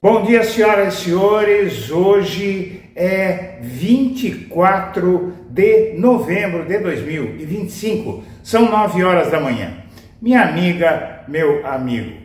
Bom dia, senhoras e senhores. Hoje é 24 de novembro de 2025. São 9 horas da manhã. Minha amiga, meu amigo,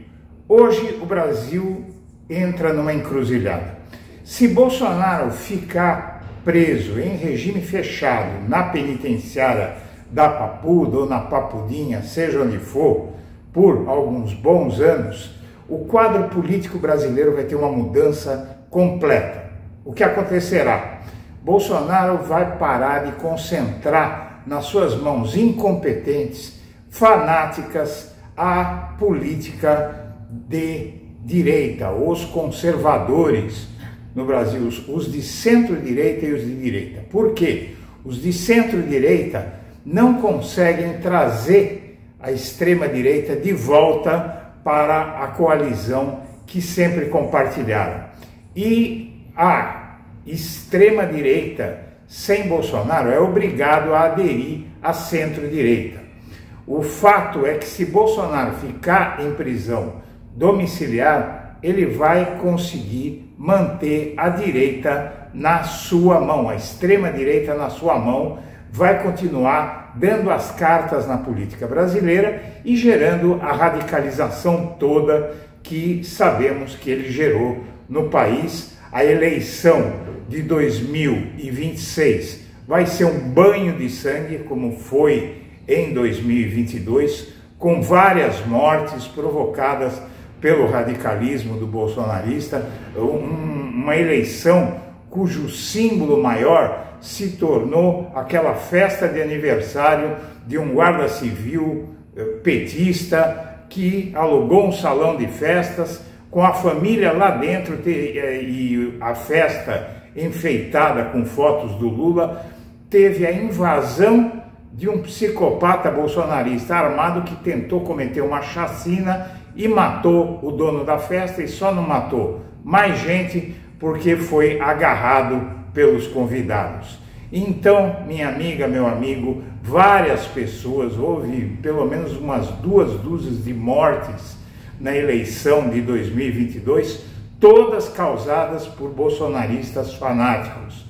hoje o Brasil entra numa encruzilhada. Se Bolsonaro ficar preso em regime fechado na penitenciária da Papuda ou na Papudinha, seja onde for, por alguns bons anos, o quadro político brasileiro vai ter uma mudança completa. O que acontecerá? Bolsonaro vai parar de concentrar nas suas mãos incompetentes, fanáticas, a política de direita, os conservadores no Brasil, os de centro-direita e os de direita. Por quê? Os de centro-direita não conseguem trazer a extrema-direita de volta para a coalizão que sempre compartilharam. E a extrema-direita, sem Bolsonaro, é obrigado a aderir à centro-direita. O fato é que se Bolsonaro ficar em prisão domiciliar, ele vai conseguir manter a direita na sua mão, a extrema-direita na sua mão, vai continuar dando as cartas na política brasileira e gerando a radicalização toda que sabemos que ele gerou no país. A eleição de 2026 vai ser um banho de sangue, como foi em 2022, com várias mortes provocadas pelo radicalismo do bolsonarista, uma eleição cujo símbolo maior se tornou aquela festa de aniversário de um guarda civil petista que alugou um salão de festas com a família lá dentro e a festa enfeitada com fotos do Lula. Teve a invasão de um psicopata bolsonarista armado que tentou cometer uma chacina e matou o dono da festa, e só não matou mais gente porque foi agarrado pelos convidados. Então, minha amiga, meu amigo, várias pessoas, houve pelo menos umas 2 dúzias de mortes na eleição de 2022, todas causadas por bolsonaristas fanáticos.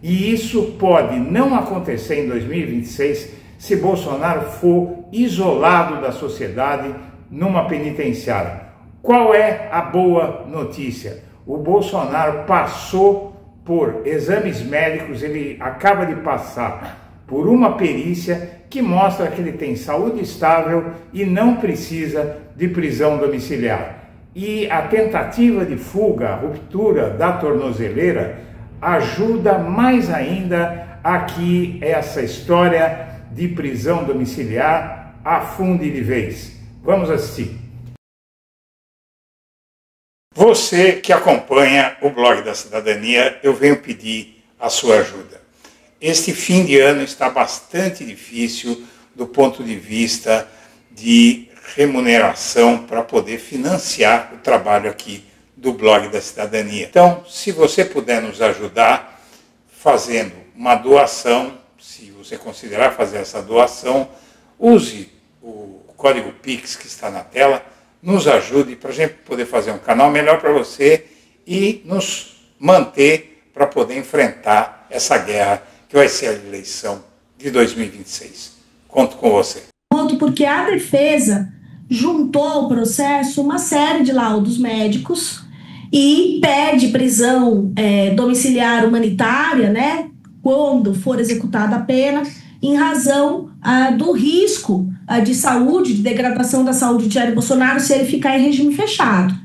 E isso pode não acontecer em 2026 se Bolsonaro for isolado da sociedade numa penitenciária. Qual é a boa notícia? O Bolsonaro passou por exames médicos, ele acaba de passar por uma perícia que mostra que ele tem saúde estável e não precisa de prisão domiciliar. E a tentativa de fuga, a ruptura da tornozeleira, ajuda mais ainda a que essa história de prisão domiciliar afunde de vez. Vamos assistir. Você que acompanha o blog da Cidadania, eu venho pedir a sua ajuda. Este fim de ano está bastante difícil do ponto de vista de remuneração para poder financiar o trabalho aqui do blog da Cidadania. Então, se você puder nos ajudar fazendo uma doação, se você considerar fazer essa doação, use o código Pix que está na tela, nos ajude para a gente poder fazer um canal melhor para você e nos manter para poder enfrentar essa guerra que vai ser a eleição de 2026. Conto com você. Conto porque a defesa juntou ao processo uma série de laudos médicos e pede prisão domiciliar humanitária, né, quando for executada a pena, em razão do risco de saúde, de degradação da saúde de Jair Bolsonaro se ele ficar em regime fechado.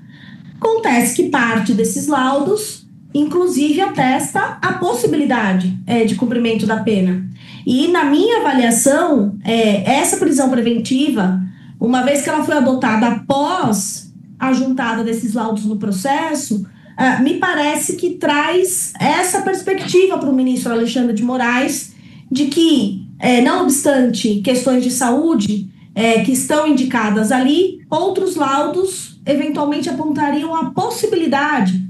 Acontece que parte desses laudos, inclusive, atesta a possibilidade de cumprimento da pena. E, na minha avaliação, essa prisão preventiva, uma vez que ela foi adotada após a juntada desses laudos no processo, me parece que traz essa perspectiva para o ministro Alexandre de Moraes de que, não obstante questões de saúde que estão indicadas ali, outros laudos eventualmente apontariam a possibilidade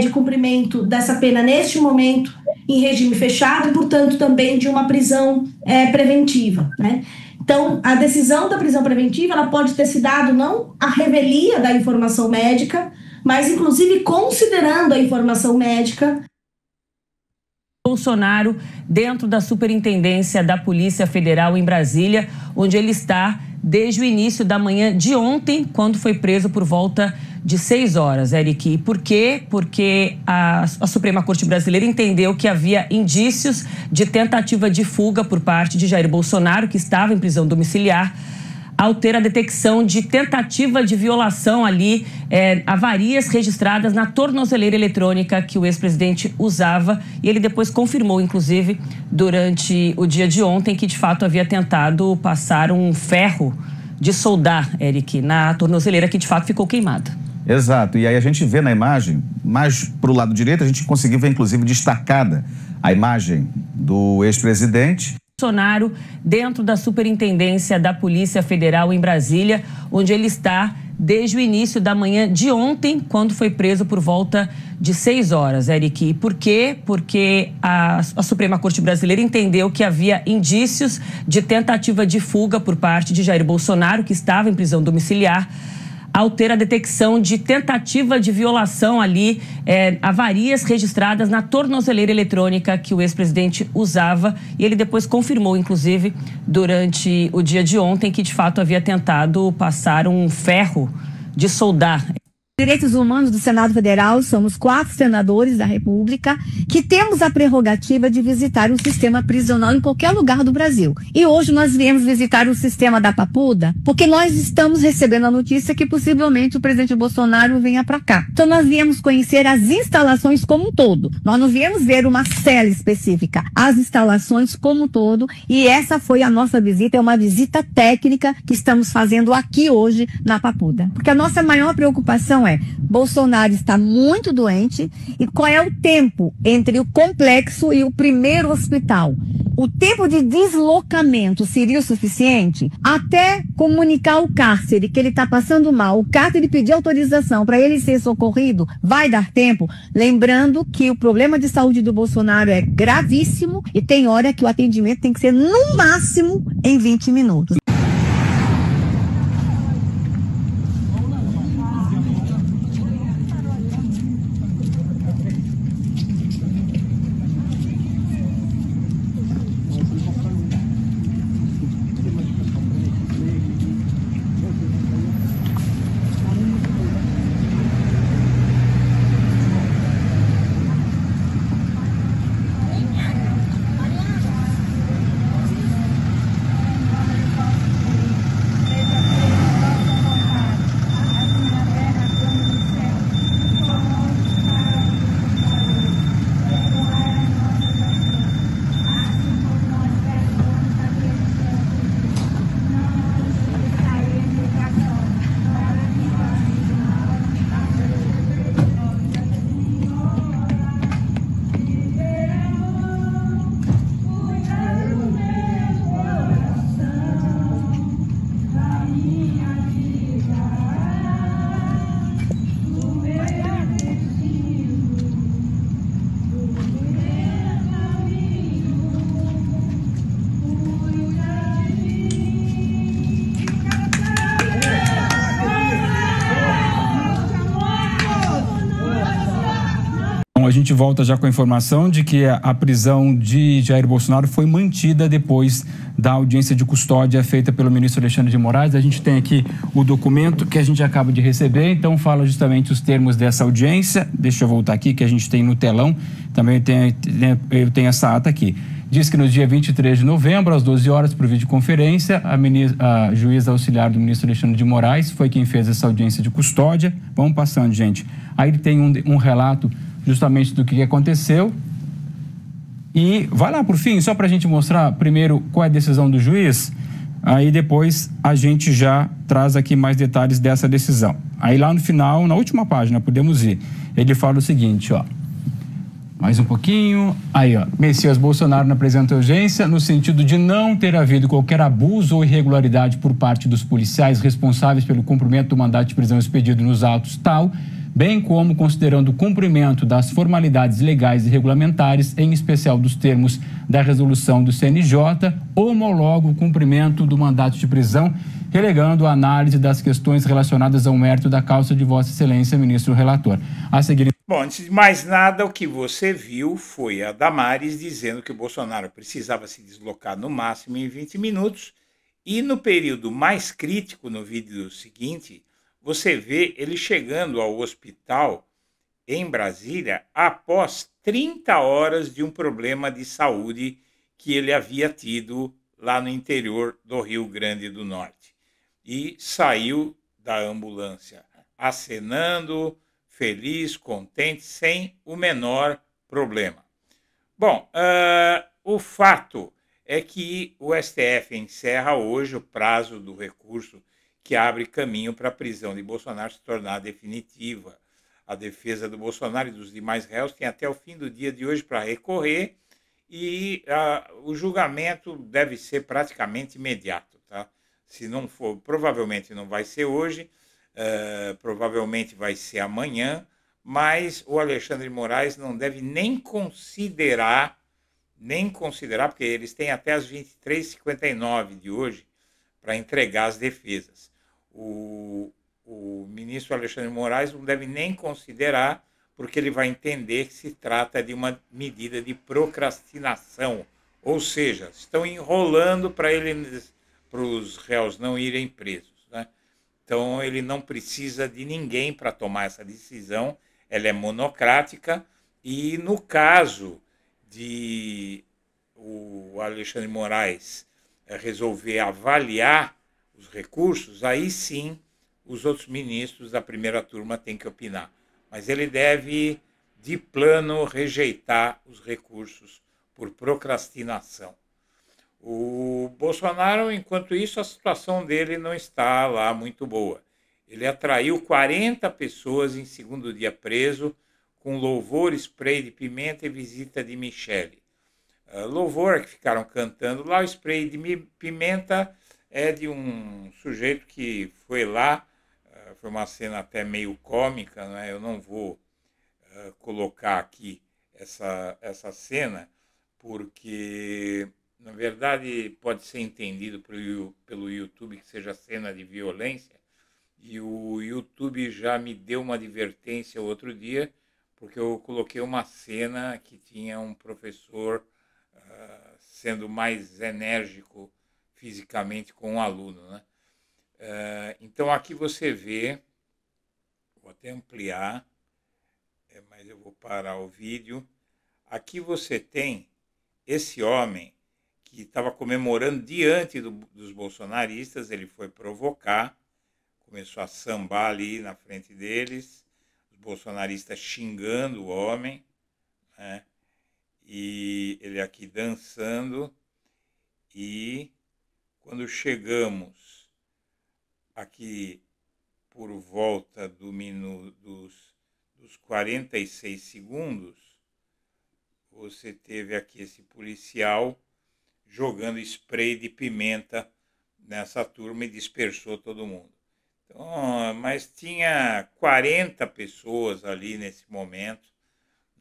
de cumprimento dessa pena neste momento em regime fechado e, portanto, também de uma prisão preventiva, né? Então, a decisão da prisão preventiva ela pode ter se dado não à revelia da informação médica, mas inclusive considerando a informação médica. Bolsonaro dentro da Superintendência da Polícia Federal em Brasília, onde ele está desde o início da manhã de ontem, quando foi preso por volta de 6 horas, Eric. E por quê? Porque a Suprema Corte Brasileira entendeu que havia indícios de tentativa de fuga por parte de Jair Bolsonaro, que estava em prisão domiciliar, ao ter a detecção de tentativa de violação ali, avarias registradas na tornozeleira eletrônica que o ex-presidente usava. E ele depois confirmou, inclusive, durante o dia de ontem, que de fato havia tentado passar um ferro de soldar, Eric, na tornozeleira, que de fato ficou queimada. Exato, e aí a gente vê na imagem, mais para o lado direito, a gente conseguiu ver inclusive destacada a imagem do ex-presidente. Bolsonaro dentro da Superintendência da Polícia Federal em Brasília, onde ele está desde o início da manhã de ontem, quando foi preso por volta de 6 horas, Eric. E por quê? Porque a Suprema Corte Brasileira entendeu que havia indícios de tentativa de fuga por parte de Jair Bolsonaro, que estava em prisão domiciliar, ao ter a detecção de tentativa de violação ali, avarias registradas na tornozeleira eletrônica que o ex-presidente usava. E ele depois confirmou, inclusive, durante o dia de ontem, que de fato havia tentado passar um ferro de soldar. Direitos Humanos do Senado Federal, somos 4 senadores da República que temos a prerrogativa de visitar o sistema prisional em qualquer lugar do Brasil. E hoje nós viemos visitar o sistema da Papuda, porque nós estamos recebendo a notícia que possivelmente o presidente Bolsonaro venha para cá. Então nós viemos conhecer as instalações como um todo. Nós não viemos ver uma cela específica, as instalações como um todo, e essa foi a nossa visita, é uma visita técnica que estamos fazendo aqui hoje na Papuda. Porque a nossa maior preocupação Bolsonaro está muito doente, e qual é o tempo entre o complexo e o primeiro hospital? O tempo de deslocamento seria o suficiente até comunicar ao cárcere que ele está passando mal, o cárcere pedir autorização para ele ser socorrido? Vai dar tempo? Lembrando que o problema de saúde do Bolsonaro é gravíssimo e tem hora que o atendimento tem que ser no máximo em 20 minutos. A gente volta já com a informação de que a prisão de Jair Bolsonaro foi mantida depois da audiência de custódia feita pelo ministro Alexandre de Moraes. A gente tem aqui o documento que a gente acaba de receber, então fala justamente os termos dessa audiência. Deixa eu voltar aqui, que a gente tem no telão, também eu tenho essa ata aqui. Diz que no dia 23 de novembro, às 12 horas, por videoconferência, a juíza auxiliar do ministro Alexandre de Moraes foi quem fez essa audiência de custódia. Vamos passando, gente. Aí tem um relato justamente do que aconteceu. E vai lá por fim, só para a gente mostrar primeiro qual é a decisão do juiz, aí depois a gente já traz aqui mais detalhes dessa decisão. Aí lá no final, na última página, podemos ir, ele fala o seguinte, ó. Mais um pouquinho. Aí, ó. Messias Bolsonaro não apresenta urgência no sentido de não ter havido qualquer abuso ou irregularidade por parte dos policiais responsáveis pelo cumprimento do mandato de prisão expedido nos autos tal, bem como considerando o cumprimento das formalidades legais e regulamentares, em especial dos termos da resolução do CNJ, homologa o cumprimento do mandato de prisão, relegando a análise das questões relacionadas ao mérito da causa de Vossa Excelência, ministro relator. A seguir... Bom, antes de mais nada, o que você viu foi a Damares dizendo que o Bolsonaro precisava se deslocar no máximo em 20 minutos e no período mais crítico, no vídeo seguinte, você vê ele chegando ao hospital em Brasília após 30 horas de um problema de saúde que ele havia tido lá no interior do Rio Grande do Norte. E saiu da ambulância acenando, feliz, contente, sem o menor problema. Bom, o fato é que o STF encerra hoje o prazo do recurso que abre caminho para a prisão de Bolsonaro se tornar definitiva. A defesa do Bolsonaro e dos demais réus tem até o fim do dia de hoje para recorrer e o julgamento deve ser praticamente imediato, tá? Se não for, provavelmente não vai ser hoje, provavelmente vai ser amanhã, mas o Alexandre de Moraes não deve nem considerar, porque eles têm até as 23h59 de hoje para entregar as defesas. O ministro Alexandre de Moraes não deve nem considerar, porque ele vai entender que se trata de uma medida de procrastinação, ou seja, estão enrolando para os réus não irem presos, né? Então ele não precisa de ninguém para tomar essa decisão, ela é monocrática e no caso de o Alexandre de Moraes resolver avaliar os recursos, aí sim os outros ministros da primeira turma têm que opinar. Mas ele deve, de plano, rejeitar os recursos por procrastinação. O Bolsonaro, enquanto isso, a situação dele não está lá muito boa. Ele atraiu 40 pessoas em segundo dia preso, com louvor, spray de pimenta e visita de Michele. Louvor que ficaram cantando lá, o spray de pimenta é de um sujeito que foi lá, foi uma cena até meio cômica, né? Eu não vou colocar aqui essa cena, porque, na verdade, pode ser entendido pelo YouTube que seja cena de violência, e o YouTube já me deu uma advertência outro dia, porque eu coloquei uma cena que tinha um professor sendo mais enérgico fisicamente com um aluno, né? Então aqui você vê, vou até ampliar, mas eu vou parar o vídeo. Aqui você tem esse homem que estava comemorando diante dos bolsonaristas, ele foi provocar, começou a sambar ali na frente deles, os bolsonaristas xingando o homem, né? E ele aqui dançando, e quando chegamos aqui por volta dos 46 segundos, você teve aqui esse policial jogando spray de pimenta nessa turma e dispersou todo mundo. Então, mas tinha 40 pessoas ali nesse momento,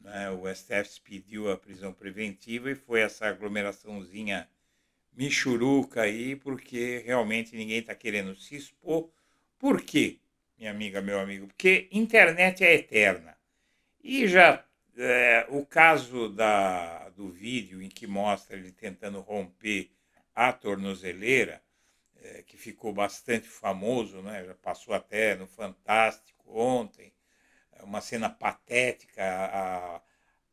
né? O STF pediu a prisão preventiva e foi essa aglomeraçãozinha michuruca aí, porque realmente ninguém está querendo se expor. Por quê, minha amiga, meu amigo? Porque internet é eterna. E já o caso do vídeo em que mostra ele tentando romper a tornozeleira, que ficou bastante famoso, né? Já passou até no Fantástico ontem, uma cena patética,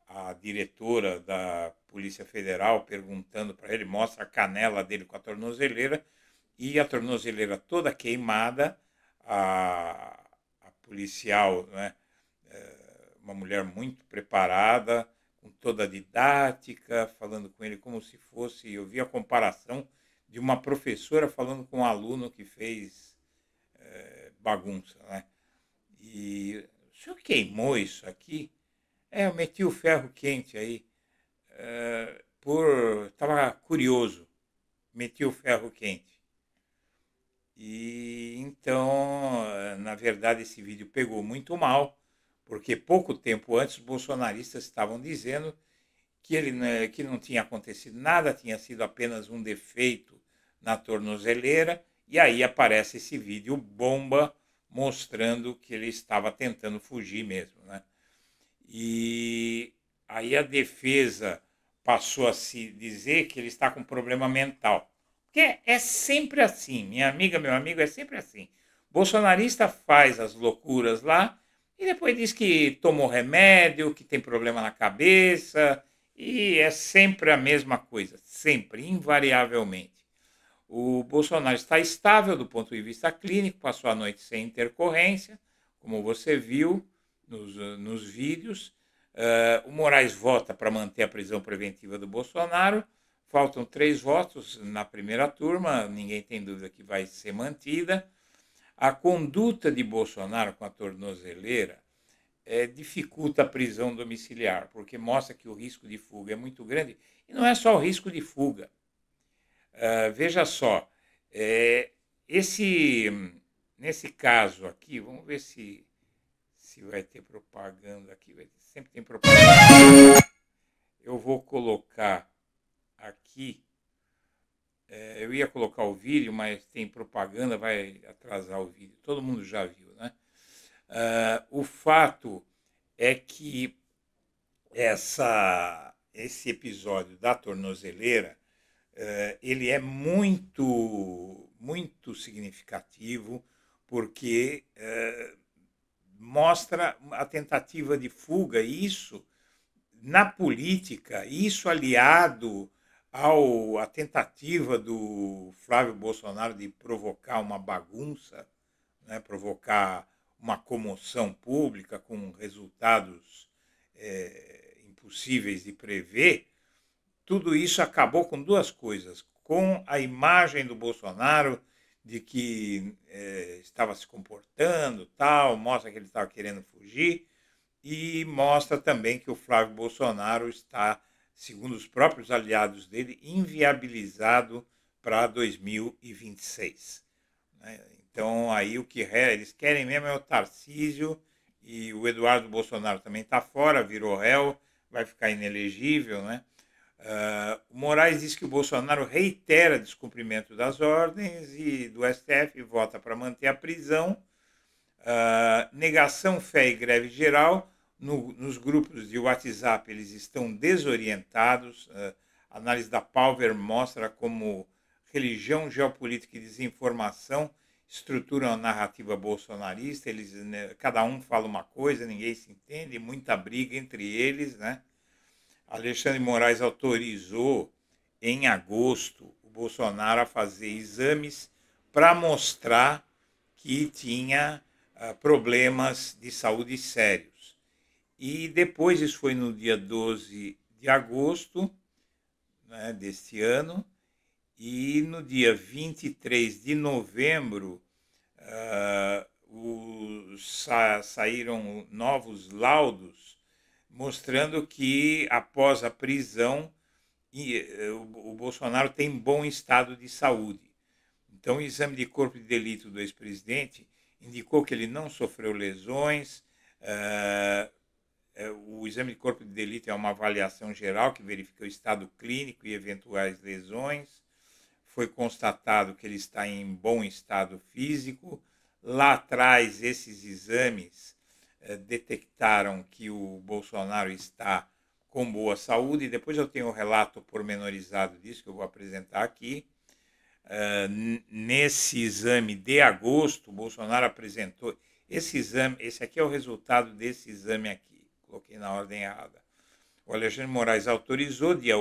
a diretora da Polícia Federal perguntando para ele, mostra a canela dele com a tornozeleira, e a tornozeleira toda queimada, a policial, né, uma mulher muito preparada, com toda a didática, falando com ele como se fosse, eu vi a comparação de uma professora falando com um aluno que fez bagunça, né? E o senhor queimou isso aqui? Eu meti o ferro quente aí, estava curioso, meti o ferro quente. E então, na verdade, esse vídeo pegou muito mal, porque pouco tempo antes os bolsonaristas estavam dizendo que não tinha acontecido nada, tinha sido apenas um defeito na tornozeleira, e aí aparece esse vídeo bomba mostrando que ele estava tentando fugir mesmo, né? E aí a defesa passou a se dizer que ele está com problema mental. Porque é sempre assim, minha amiga, meu amigo, é sempre assim. Bolsonarista faz as loucuras lá e depois diz que tomou remédio, que tem problema na cabeça, e é sempre a mesma coisa, sempre, invariavelmente. O Bolsonaro está estável do ponto de vista clínico, passou a noite sem intercorrência, como você viu nos vídeos. O Moraes vota para manter a prisão preventiva do Bolsonaro. Faltam 3 votos na primeira turma, ninguém tem dúvida que vai ser mantida. A conduta de Bolsonaro com a tornozeleira dificulta a prisão domiciliar, porque mostra que o risco de fuga é muito grande. E não é só o risco de fuga. Veja só, nesse caso aqui, vamos ver se vai ter propaganda aqui, sempre tem propaganda. Eu vou colocar aqui, eu ia colocar o vídeo, mas tem propaganda, vai atrasar o vídeo, todo mundo já viu, né? O fato é que esse episódio da tornozeleira, ele é muito, muito significativo, porque mostra a tentativa de fuga, e isso, na política, isso aliado à tentativa do Flávio Bolsonaro de provocar uma bagunça, né, provocar uma comoção pública com resultados impossíveis de prever, tudo isso acabou com 2 coisas. Com a imagem do Bolsonaro de que estava se comportando, tal, mostra que ele estava querendo fugir, e mostra também que o Flávio Bolsonaro está, segundo os próprios aliados dele, inviabilizado para 2026. Né? Então, aí o que eles querem mesmo é o Tarcísio, e o Eduardo Bolsonaro também está fora, virou réu, vai ficar inelegível, né? O Moraes diz que o Bolsonaro reitera descumprimento das ordens e do STF, vota para manter a prisão. Negação, fé e greve geral. Nos grupos de WhatsApp eles estão desorientados. A análise da Palver mostra como religião, geopolítica e desinformação estruturam a narrativa bolsonarista. Cada um fala uma coisa, ninguém se entende, muita briga entre eles, né? Alexandre de Moraes autorizou, em agosto, o Bolsonaro a fazer exames para mostrar que tinha problemas de saúde sérios. E depois, isso foi no dia 12 de agosto, né, deste ano, e no dia 23 de novembro saíram novos laudos mostrando que, após a prisão, o Bolsonaro tem bom estado de saúde. Então, o exame de corpo de delito do ex-presidente indicou que ele não sofreu lesões. O exame de corpo de delito é uma avaliação geral que verifica o estado clínico e eventuais lesões. Foi constatado que ele está em bom estado físico. Lá atrás, esses exames detectaram que o Bolsonaro está com boa saúde. Depois eu tenho um relato pormenorizado disso que eu vou apresentar aqui. Nesse exame de agosto, o Bolsonaro apresentou esse exame. Esse aqui é o resultado desse exame aqui. Coloquei na ordem errada. O Alexandre de Moraes autorizou dia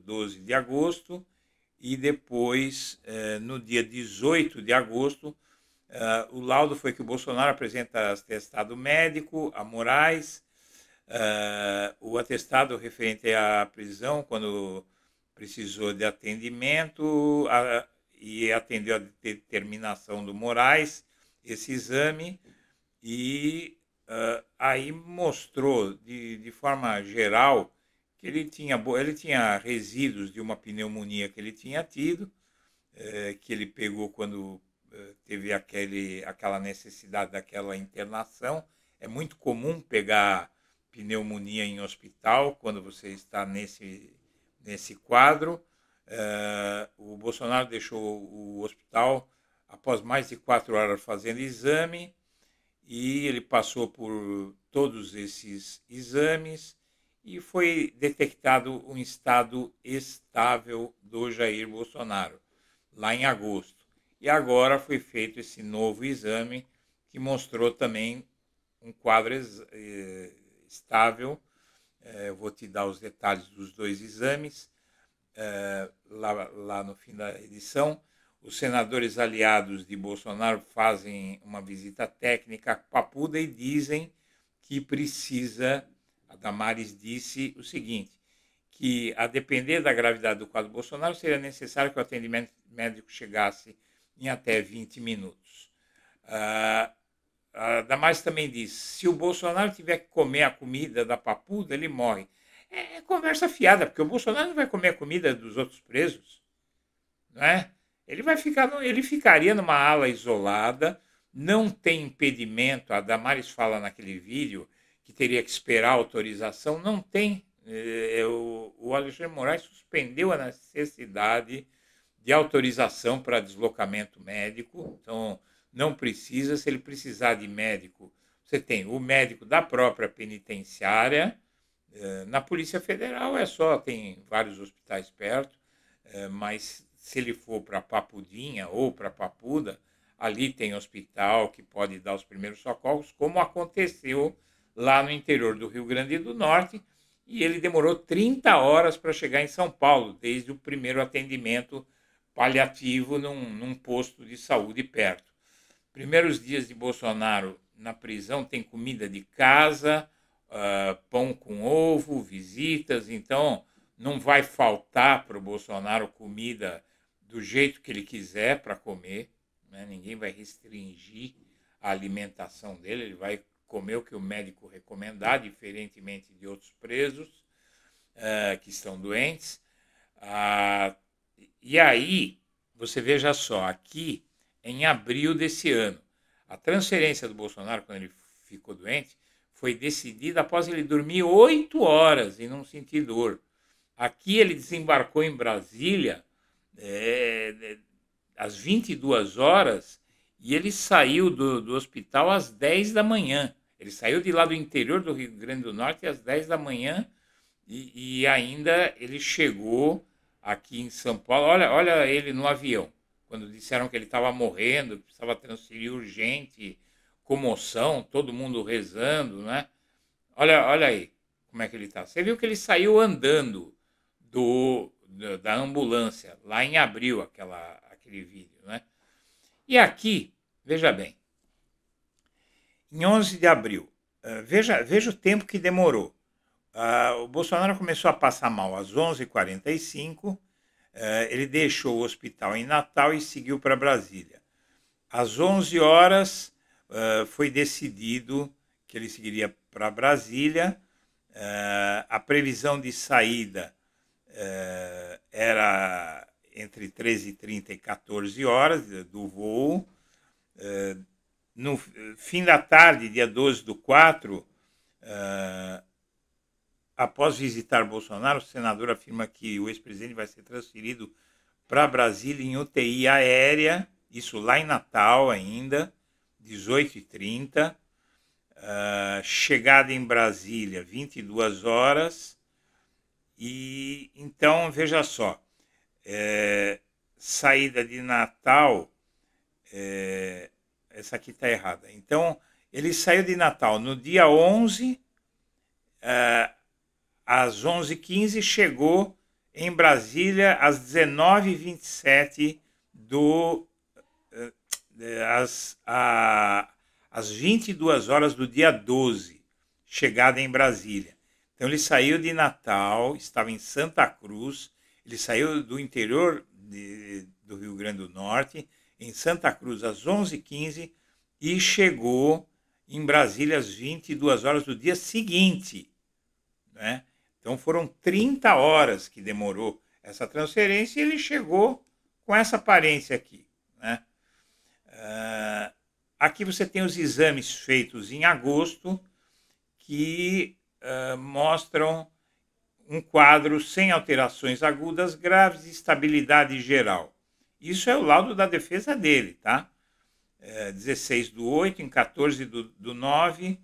12 de agosto e depois, no dia 18 de agosto, o laudo foi que o Bolsonaro apresenta atestado médico a Moraes, o atestado referente à prisão, quando precisou de atendimento, e atendeu a determinação do Moraes, esse exame, e aí mostrou de forma geral que ele tinha resíduos de uma pneumonia que ele tinha tido, que ele pegou quando teve aquela necessidade daquela internação. É muito comum pegar pneumonia em hospital quando você está nesse quadro. O Bolsonaro deixou o hospital após mais de 4 horas fazendo exame, e ele passou por todos esses exames e foi detectado um estado estável do Jair Bolsonaro, lá em agosto. E agora foi feito esse novo exame, que mostrou também um quadro estável. Eu vou te dar os detalhes dos 2 exames lá no fim da edição. Os senadores aliados de Bolsonaro fazem uma visita técnica a Papuda e dizem que precisa, a Damares disse o seguinte, que a depender da gravidade do quadro Bolsonaro, seria necessário que o atendimento médico chegasse em até 20 minutos. A Damares também disse, se o Bolsonaro tiver que comer a comida da Papuda, ele morre. É conversa fiada, porque o Bolsonaro não vai comer a comida dos outros presos, não é? Ele ficaria numa ala isolada, não tem impedimento. A Damares fala naquele vídeo que teria que esperar a autorização, não tem. O Alexandre de Moraes suspendeu a necessidade de autorização para deslocamento médico, então não precisa. Se ele precisar de médico, você tem o médico da própria penitenciária. Na Polícia Federal tem vários hospitais perto, mas se ele for para Papudinha ou para Papuda, ali tem hospital que pode dar os primeiros socorros, como aconteceu lá no interior do Rio Grande do Norte, e ele demorou 30 horas para chegar em São Paulo, desde o primeiro atendimento paliativo num posto de saúde perto. Primeiros dias de Bolsonaro na prisão tem comida de casa, pão com ovo, visitas, então não vai faltar para o Bolsonaro comida do jeito que ele quiser para comer, né? Ninguém vai restringir a alimentação dele, ele vai comer o que o médico recomendar, diferentemente de outros presos que estão doentes. E aí, você veja só, aqui, em abril desse ano, a transferência do Bolsonaro, quando ele ficou doente, foi decidida após ele dormir 8 horas e não sentir dor. Aqui ele desembarcou em Brasília às 22 horas e ele saiu do hospital às 10 da manhã. Ele saiu de lá do interior do Rio Grande do Norte às 10 da manhã e ainda ele chegou aqui em São Paulo. Olha ele no avião, quando disseram que ele estava morrendo, precisava transferir urgente, comoção, todo mundo rezando, né? Olha aí como é que ele está. Você viu que ele saiu andando da ambulância, lá em abril, aquele vídeo, né? E aqui, veja bem, em 11 de abril, veja o tempo que demorou. O Bolsonaro começou a passar mal às 11h45, ele deixou o hospital em Natal e seguiu para Brasília. Às 11 horas, foi decidido que ele seguiria para Brasília. A previsão de saída era entre 13h30 e 14 horas do voo. No fim da tarde, dia 12/4, após visitar Bolsonaro, o senador afirma que o ex-presidente vai ser transferido para Brasília em UTI aérea, isso lá em Natal ainda, 18h30. Chegada em Brasília, 22 horas. E então, veja só, saída de Natal, essa aqui está errada. Então, ele saiu de Natal no dia 11, às 11h15, chegou em Brasília às 19h27 às 22 horas do dia 12, chegada em Brasília. Então ele saiu de Natal, estava em Santa Cruz, ele saiu do interior do Rio Grande do Norte, em Santa Cruz às 11h15 e chegou em Brasília às 22 horas do dia seguinte, né? Então foram 30 horas que demorou essa transferência e ele chegou com essa aparência aqui, né? aqui você tem os exames feitos em agosto que mostram um quadro sem alterações agudas graves e estabilidade geral. Isso é o laudo da defesa dele, tá? 16/8, em 14/9,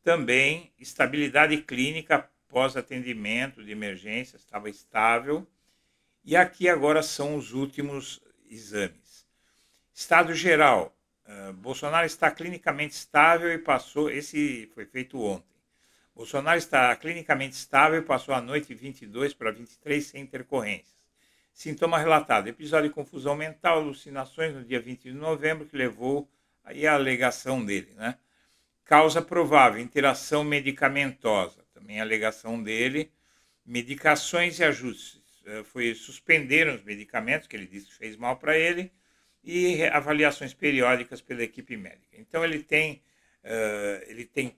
também estabilidade clínica pós-atendimento de emergência, estava estável. E aqui agora são os últimos exames. Estado geral, Bolsonaro está clinicamente estável e passou, esse foi feito ontem. Bolsonaro está clinicamente estável e passou a noite de 22 para 23 sem intercorrências. Sintoma relatado, episódio de confusão mental, alucinações no dia 20 de novembro, que levou aí a alegação dele, né? Causa provável, interação medicamentosa, também a alegação dele, medicações e ajustes. Suspenderam os medicamentos, que ele disse que fez mal para ele, e avaliações periódicas pela equipe médica. Então ele tem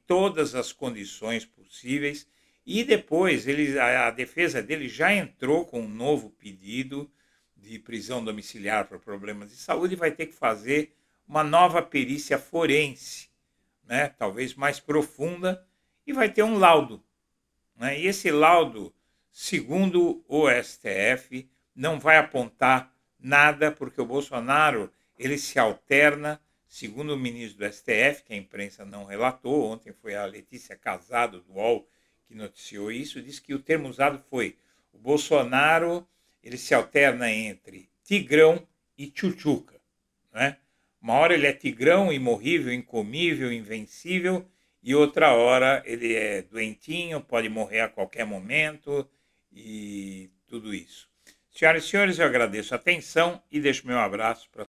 todas as condições possíveis. E depois a defesa dele já entrou com um novo pedido de prisão domiciliar para problemas de saúde e vai ter que fazer uma nova perícia forense, né, talvez mais profunda, e vai ter um laudo, né? E esse laudo, segundo o STF, não vai apontar nada, porque o Bolsonaro ele se alterna, segundo o ministro do STF, que a imprensa não relatou. Ontem foi a Letícia Casado, do UOL, que noticiou isso, disse que o termo usado foi: o Bolsonaro ele se alterna entre tigrão e tchutchuca, né? Uma hora ele é tigrão, imorrível, incomível, invencível, e outra hora ele é doentinho, pode morrer a qualquer momento e tudo isso. Senhoras e senhores, eu agradeço a atenção e deixo meu abraço para